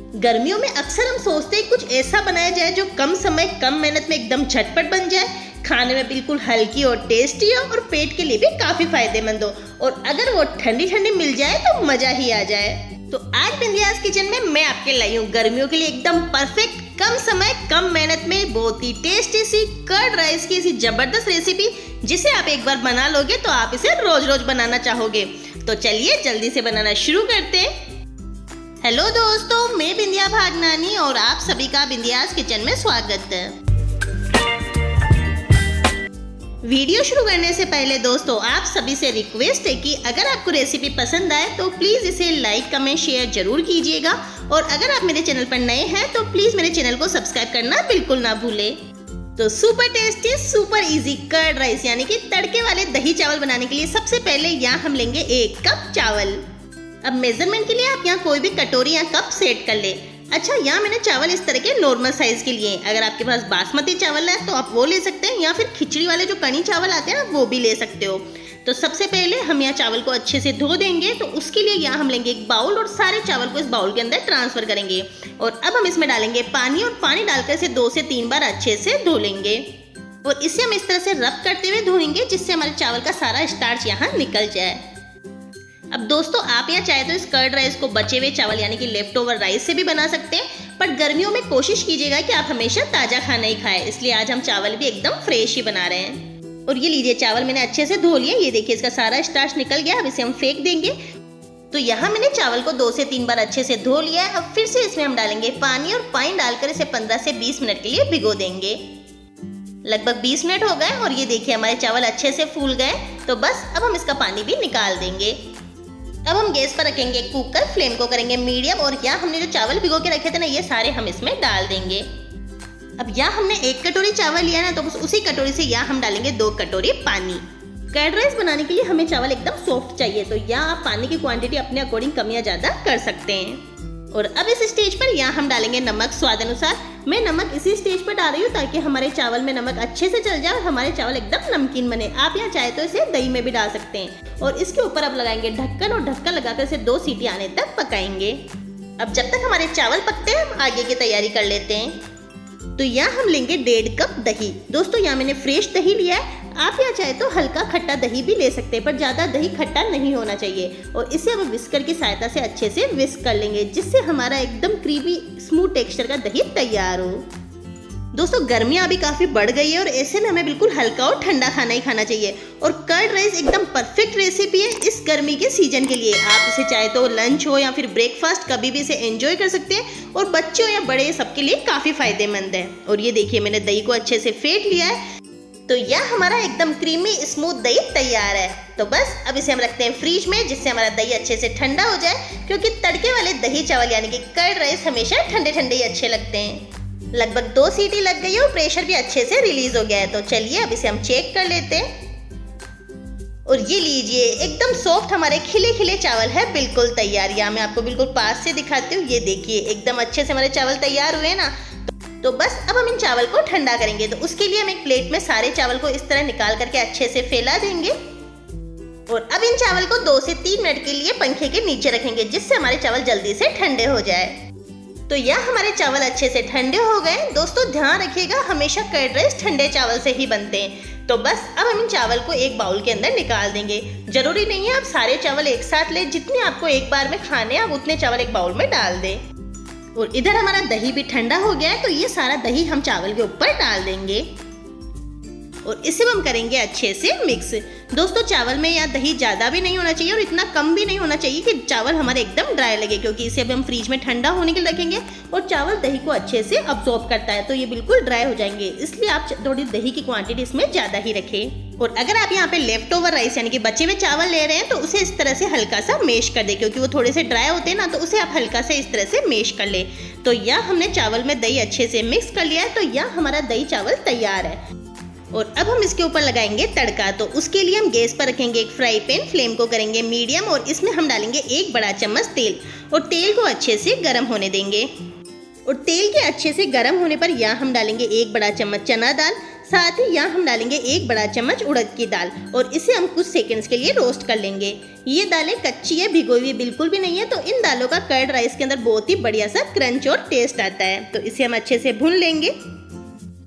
गर्मियों में अक्सर हम सोचते हैं कुछ ऐसा बनाया जाए जो कम समय कम मेहनत में एकदम झटपट बन जाए, खाने में बिल्कुल हल्की और टेस्टी हो और पेट के लिए भी काफी फायदेमंद हो, और अगर वो ठंडी ठंडी मिल जाए तो मजा ही आ जाए। तो आज बिंदियाज किचन में मैं आपके लाई हूँ गर्मियों के लिए एकदम परफेक्ट, कम समय कम मेहनत में बहुत ही टेस्टी सी कर्ड राइस की ऐसी जबरदस्त रेसिपी जिसे आप एक बार बना लोगे तो आप इसे रोज रोज बनाना चाहोगे। तो चलिए जल्दी से बनाना शुरू करते हैं। हेलो दोस्तों, मैं बिंदिया भागनानी और आप सभी का बिंदियाज किचन में स्वागत है। वीडियो शुरू करने से पहले दोस्तों आप सभी से रिक्वेस्ट है कि अगर आपको रेसिपी पसंद आए तो प्लीज इसे लाइक कमेंट शेयर जरूर कीजिएगा, और अगर आप मेरे चैनल पर नए हैं तो प्लीज मेरे चैनल को सब्सक्राइब करना बिल्कुल ना भूले। तो super tasty super easy curd rice यानी कि तड़के वाले दही चावल बनाने के लिए सबसे पहले यहाँ हम लेंगे 1 कप चावल। अब मेजरमेंट के लिए आप यहाँ कोई भी कटोरी या कप सेट कर ले। अच्छा, यहाँ मैंने चावल इस तरह के नॉर्मल साइज के लिए, अगर आपके पास बासमती चावल है तो आप वो ले सकते हैं, या फिर खिचड़ी वाले जो कड़ी चावल आते हैं ना वो भी ले सकते हो। तो सबसे पहले हम यहाँ चावल को अच्छे से धो देंगे। तो उसके लिए यहाँ हम लेंगे एक बाउल और सारे चावल को इस बाउल के अंदर ट्रांसफर करेंगे, और अब हम इसमें डालेंगे पानी, और पानी डालकर इसे 2 से 3 बार अच्छे से धो लेंगे, और इसे हम इस तरह से रब करते हुए धोएंगे जिससे हमारे चावल का सारा स्टार्च यहाँ निकल जाए। अब दोस्तों आप यहाँ चाहे तो इस कर्ड राइस को बचे हुए चावल यानी कि लेफ्ट ओवर राइस से भी बना सकते हैं, पर गर्मियों में कोशिश कीजिएगा कि आप हमेशा ताजा खाना ही खाएं, इसलिए आज हम चावल भी एकदम फ्रेश ही बना रहे हैं। और ये लीजिए चावल मैंने अच्छे से धो लिए, ये देखिए इसका सारा स्टार्च निकल गया। अब इसे हम फेंक देंगे। तो यहाँ मैंने चावल को 2 से 3 बार अच्छे से धो लिया है। अब फिर से इसमें हम डालेंगे पानी, और पानी डालकर इसे 15 से 20 मिनट के लिए भिगो देंगे। लगभग 20 मिनट हो गए और ये देखिए हमारे चावल अच्छे से फूल गए। तो बस अब हम इसका पानी भी निकाल देंगे। अब हम गैस पर रखेंगे कुकर, फ्लेम को करेंगे मीडियम, और यहाँ हमने जो चावल भिगो के रखे थे ना ये सारे हम इसमें डाल देंगे। अब यहाँ हमने 1 कटोरी चावल लिया ना, तो बस उसी कटोरी से यहाँ हम डालेंगे 2 कटोरी पानी। कर्ड राइस बनाने के लिए हमें चावल एकदम सॉफ्ट चाहिए, तो यहाँ आप पानी की क्वांटिटी अपने अकॉर्डिंग कम या ज्यादा कर सकते हैं। और अब इस स्टेज पर यहाँ हम डालेंगे नमक स्वाद अनुसार। मैं नमक इसी स्टेज पर डाल रही हूँ ताकि हमारे चावल में नमक अच्छे से चल जाए और हमारे चावल एकदम नमकीन बने। आप यहाँ चाहे तो इसे दही में भी डाल सकते हैं। और इसके ऊपर अब लगाएंगे ढक्कन, और ढक्कन लगाकर इसे 2 सीटी आने तक पकाएंगे। अब जब तक हमारे चावल पकते हैं हम आगे की तैयारी कर लेते हैं। तो यहाँ हम लेंगे 1.5 कप दही। दोस्तों यहाँ मैंने फ्रेश दही लिया है, आप यहाँ चाहे तो हल्का खट्टा दही भी ले सकते हैं, पर ज्यादा दही खट्टा नहीं होना चाहिए। और इसे अब विस्कर की सहायता से अच्छे से विस्क कर लेंगे जिससे हमारा एकदम क्रीमी स्मूथ टेक्सचर का दही तैयार हो। दोस्तों गर्मियाँ अभी काफी बढ़ गई है और ऐसे में हमें बिल्कुल हल्का और ठंडा खाना ही खाना चाहिए, और कर्ड राइस एकदम परफेक्ट रेसिपी है इस गर्मी के सीजन के लिए। आप इसे चाहे तो लंच हो या फिर ब्रेकफास्ट कभी भी इसे एंजॉय कर सकते हैं, और बच्चे हो या बड़े सबके लिए काफी फायदेमंद है। और ये देखिए मैंने दही को अच्छे से फेंट लिया है। तो यह हमारा एकदम क्रीमी स्मूथ दही तैयार है। तो बस अब इसे हम रखते हैं फ्रिज में जिससे हमारा दही अच्छे से ठंडा हो जाए, क्योंकि तड़के वाले दही चावल यानी कि कर्ड राइस हमेशा ठंडे ठंडे ही अच्छे लगते हैं। लगभग 2 सीटी लग गई है और प्रेशर भी अच्छे से रिलीज हो गया है। तो चलिए अब इसे हम चेक कर लेते हैं। और ये लीजिए एकदम सॉफ्ट हमारे खिले खिले चावल है बिल्कुल तैयार। यहाँ मैं आपको बिल्कुल पास से दिखाती हूँ, ये देखिए एकदम अच्छे से हमारे चावल तैयार हुए ना। तो बस अब हम इन चावल को ठंडा करेंगे। तो उसके लिए हम एक प्लेट में सारे चावल को इस तरह निकाल करके अच्छे से फैला देंगे, और अब इन चावल को 2 से 3 मिनट के लिए पंखे के नीचे रखेंगे जिससे हमारे चावल जल्दी से ठंडे हो जाए। तो यह हमारे चावल अच्छे से ठंडे हो गए। दोस्तों ध्यान रखिएगा हमेशा कर्ड राइस ठंडे चावल से ही बनते हैं। तो बस अब हम इन चावल को एक बाउल के अंदर निकाल देंगे। जरूरी नहीं है आप सारे चावल एक साथ ले, जितने आपको एक बार में खाने आप उतने चावल एक बाउल में डाल दें। और इधर हमारा दही भी ठंडा हो गया है, तो ये सारा दही हम चावल के ऊपर डाल देंगे, और इसे हम करेंगे अच्छे से मिक्स। दोस्तों चावल में यहाँ दही ज्यादा भी नहीं होना चाहिए और इतना कम भी नहीं होना चाहिए कि चावल हमारे एकदम ड्राई लगे, क्योंकि इसे अब हम फ्रिज में ठंडा होने के लिए रखेंगे और चावल दही को अच्छे से अब्सॉर्ब करता है, तो ये बिल्कुल ड्राई हो जाएंगे। इसलिए आप थोड़ी दही की क्वांटिटी इसमें ज्यादा ही रखें। और अगर आप यहाँ पे लेफ्ट ओवर राइस यानी कि बचे हुए चावल ले रहे हैं तो उसे इस तरह से हल्का सा मैश कर दे, क्योंकि वो थोड़े से ड्राई होते हैं ना, तो उसे आप हल्का से इस तरह से मैश कर ले। तो यह हमने चावल में दही अच्छे से मिक्स कर लिया है। तो यह हमारा दही चावल तैयार है। और अब हम इसके ऊपर लगाएंगे तड़का। तो उसके लिए हम गैस पर रखेंगे एक फ्राई पैन, फ्लेम को करेंगे मीडियम, और इसमें हम डालेंगे 1 बड़ा चम्मच तेल, और तेल को अच्छे से गर्म होने देंगे। और तेल के अच्छे से गर्म होने पर यहाँ हम डालेंगे 1 बड़ा चम्मच चना दाल, साथ ही यहाँ हम डालेंगे 1 बड़ा चम्मच उड़द की दाल और इसे हम कुछ सेकंड्स के लिए रोस्ट कर लेंगे। ये दालें कच्ची है, भिगोई हुई बिल्कुल भी नहीं है, तो इन दालों का कर्ड राइस के अंदर बहुत ही बढ़िया सा क्रंच और टेस्ट आता है। तो इसे हम अच्छे से भून लेंगे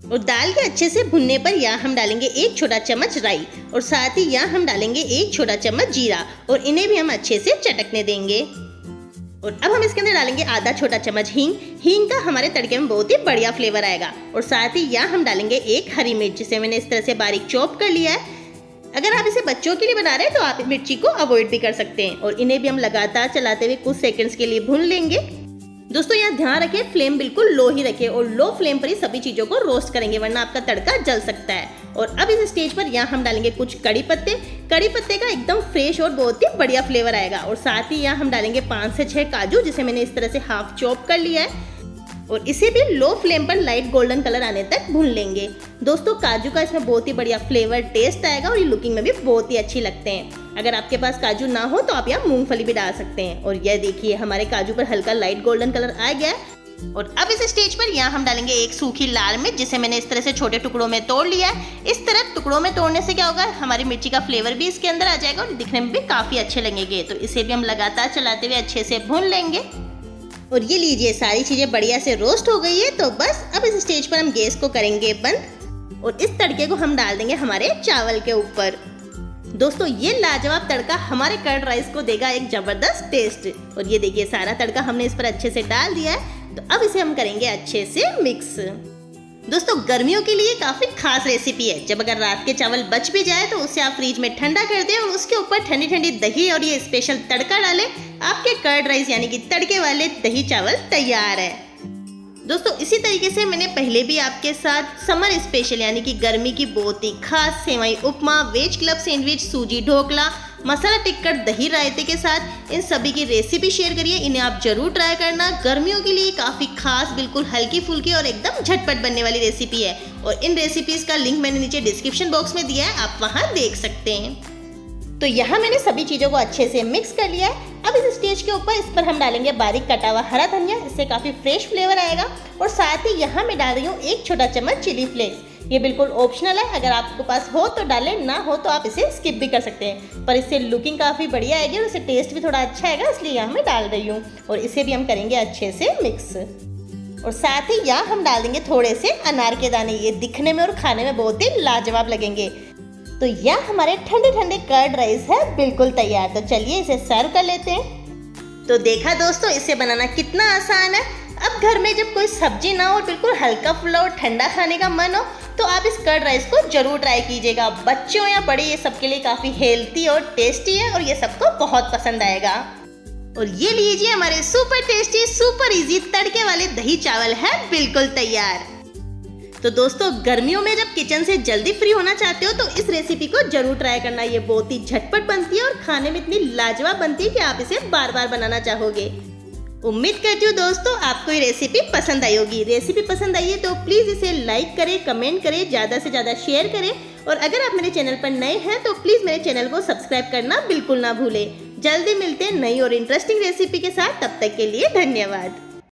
और दाल के अच्छे से भुनने पर यहाँ हम डालेंगे 1 छोटा चम्मच राई और साथ ही यहाँ हम डालेंगे 1 छोटा चम्मच जीरा और इन्हें भी हम अच्छे से चटकने देंगे। और अब हम इसके अंदर डालेंगे आधा छोटा चम्मच हींग। हींग का हमारे तड़के में बहुत ही बढ़िया फ्लेवर आएगा। और साथ ही यहाँ हम डालेंगे 1 हरी मिर्च जिसे मैंने इस तरह से बारीक चॉप कर लिया है। अगर आप इसे बच्चों के लिए बना रहे हैं तो आप मिर्ची को अवॉइड भी कर सकते हैं। और इन्हें भी हम लगातार चलाते हुए कुछ सेकंड्स के लिए भून लेंगे। दोस्तों यहाँ ध्यान रखें, फ्लेम बिल्कुल लो ही रखें और लो फ्लेम पर ही सभी चीजों को रोस्ट करेंगे, वरना आपका तड़का जल सकता है। और अब इस स्टेज पर यहाँ हम डालेंगे कुछ कड़ी पत्ते। कड़ी पत्ते का एकदम फ्रेश और बहुत ही बढ़िया फ्लेवर आएगा। और साथ ही यहाँ हम डालेंगे 5 से 6 काजू जिसे मैंने इस तरह से हाफ चॉप कर लिया है और इसे भी लो फ्लेम पर लाइट गोल्डन कलर आने तक भून लेंगे। दोस्तों काजू का इसमें बहुत ही बढ़िया फ्लेवर टेस्ट आएगा और ये लुकिंग में भी बहुत ही अच्छी लगते हैं। अगर आपके पास काजू ना हो तो आप यहाँ मूंगफली भी डाल सकते हैं। और यह देखिए हमारे काजू पर हल्का लाइट गोल्डन कलर आ गया है। और अब इस स्टेज पर यहाँ हम डालेंगे 1 सूखी लाल मिर्च जिसे मैंने इस तरह से छोटे टुकड़ों में तोड़ लिया है। इस तरह टुकड़ों में तोड़ने से क्या होगा, हमारी मिर्ची का फ्लेवर भी इसके अंदर आ जाएगा और दिखने में भी काफी अच्छे लगेंगे। तो इसे भी हम लगातार चलाते हुए अच्छे से भून लेंगे। और ये लीजिए सारी चीजें बढ़िया से रोस्ट हो गई है। तो बस अब इस स्टेज पर हम गैस को करेंगे बंद और इस तड़के को हम डाल देंगे हमारे चावल के ऊपर। दोस्तों ये लाजवाब तड़का हमारे कर्ड राइस को देगा एक जबरदस्त टेस्ट। और ये देखिए सारा तड़का हमने इस पर अच्छे से डाल दिया है। तो अब इसे हम करेंगे अच्छे से मिक्स। दोस्तों गर्मियों के लिए काफी खास रेसिपी है। जब अगर रात के चावल बच भी जाए तो उसे आप फ्रिज में ठंडा कर दें और उसके ऊपर ठंडी ठंडी दही और ये स्पेशल तड़का डालें। आपके कर्ड राइस यानी कि तड़के वाले दही चावल तैयार है। दोस्तों इसी तरीके से मैंने पहले भी आपके साथ समर स्पेशल यानी कि गर्मी की बहुत ही खास सेवई उपमा, वेज क्लब सैंडविच, सूजी ढोकला, मसाला टिक्कर दही रायते के साथ इन सभी की रेसिपी शेयर करिए। इन्हें आप जरूर ट्राई करना। गर्मियों के लिए काफ़ी खास, बिल्कुल हल्की फुल्की और एकदम झटपट बनने वाली रेसिपी है। और इन रेसिपीज़ का लिंक मैंने नीचे डिस्क्रिप्शन बॉक्स में दिया है, आप वहाँ देख सकते हैं। तो यहाँ मैंने सभी चीज़ों को अच्छे से मिक्स कर लिया है। अब इस स्टेज के ऊपर इस पर हम डालेंगे बारीक कटा हुआ हरा धनिया, इससे काफ़ी फ्रेश फ्लेवर आएगा। और साथ ही यहाँ मैं डाल रही हूँ 1 छोटा चम्मच चिली फ्लेक्स। ये बिल्कुल ऑप्शनल है, अगर आपके पास हो तो डालें, ना हो तो आप इसे स्किप भी कर सकते हैं। पर इससे लुकिंग काफ़ी बढ़िया आएगी और इससे टेस्ट भी थोड़ा अच्छा आएगा, इसलिए यहाँ मैं डाल रही हूँ। और इसे भी हम करेंगे अच्छे से मिक्स। और साथ ही यहाँ हम डाल देंगे थोड़े से अनार के दाने। ये दिखने में और खाने में बहुत ही लाजवाब लगेंगे। तो यह हमारे ठंडे ठंडे कर्ड राइस है बिल्कुल तैयार। तो चलिए इसे सर्व कर लेते हैं। तो देखा दोस्तों इसे बनाना कितना आसान है। अब घर में जब कोई सब्जी ना हो, बिल्कुल हल्का फुल्का और ठंडा खाने का मन हो, तो आप इस कर्ड राइस को जरूर ट्राई कीजिएगा। बच्चों या बड़े ये सबके लिए काफ़ी हेल्थी और टेस्टी है और ये सबको बहुत पसंद आएगा। और ये लीजिए हमारे सुपर टेस्टी, सुपर इजी तड़के वाले दही चावल है बिल्कुल तैयार। तो दोस्तों गर्मियों में जब किचन से जल्दी फ्री होना चाहते हो तो इस रेसिपी को जरूर ट्राई करना। ये बहुत ही झटपट बनती है और खाने में इतनी लाजवाब बनती है कि आप इसे बार बार बनाना चाहोगे। उम्मीद करती हूँ दोस्तों आपको ये रेसिपी पसंद आई होगी। रेसिपी पसंद आई है तो प्लीज़ इसे लाइक करें, कमेंट करें, ज़्यादा से ज़्यादा शेयर करें। और अगर आप मेरे चैनल पर नए हैं तो प्लीज़ मेरे चैनल को सब्सक्राइब करना बिल्कुल ना भूलें। जल्दी मिलते हैं नई और इंटरेस्टिंग रेसिपी के साथ। तब तक के लिए धन्यवाद।